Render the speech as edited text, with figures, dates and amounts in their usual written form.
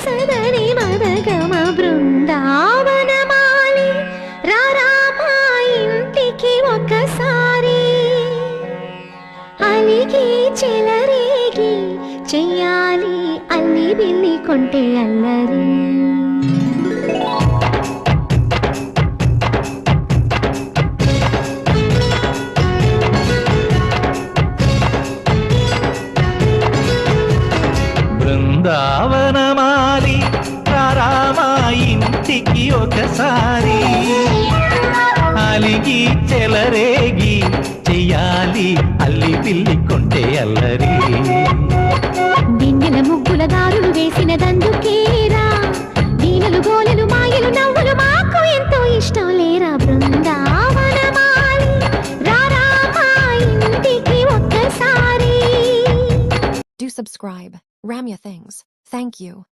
సదని మదగమ బృందావనమాలి రారా మా ఇంటికి ఒకసారి అలిగి చెలరేగి చెయ్యాలి అల్లి బిల్లి కొంటే అల్లరి బృందావనమాలి రారామా ఇంటికి ఒకసారి అలిగి చెలరేగి చెయ్యాలి అల్లి పిల్లి కొంటే అల్లరి వెన్నెల ముగ్గుల దారులు వేసిన దందుకేరా వీణలు గోలెలు మాయలు నవ్వులు మాకు ఎంతో ఇష్టం లేరా బృందావనమాలి రారా మా ఇంటికి ఒక్కసారి Do subscribe. Ramya Things. Thank you.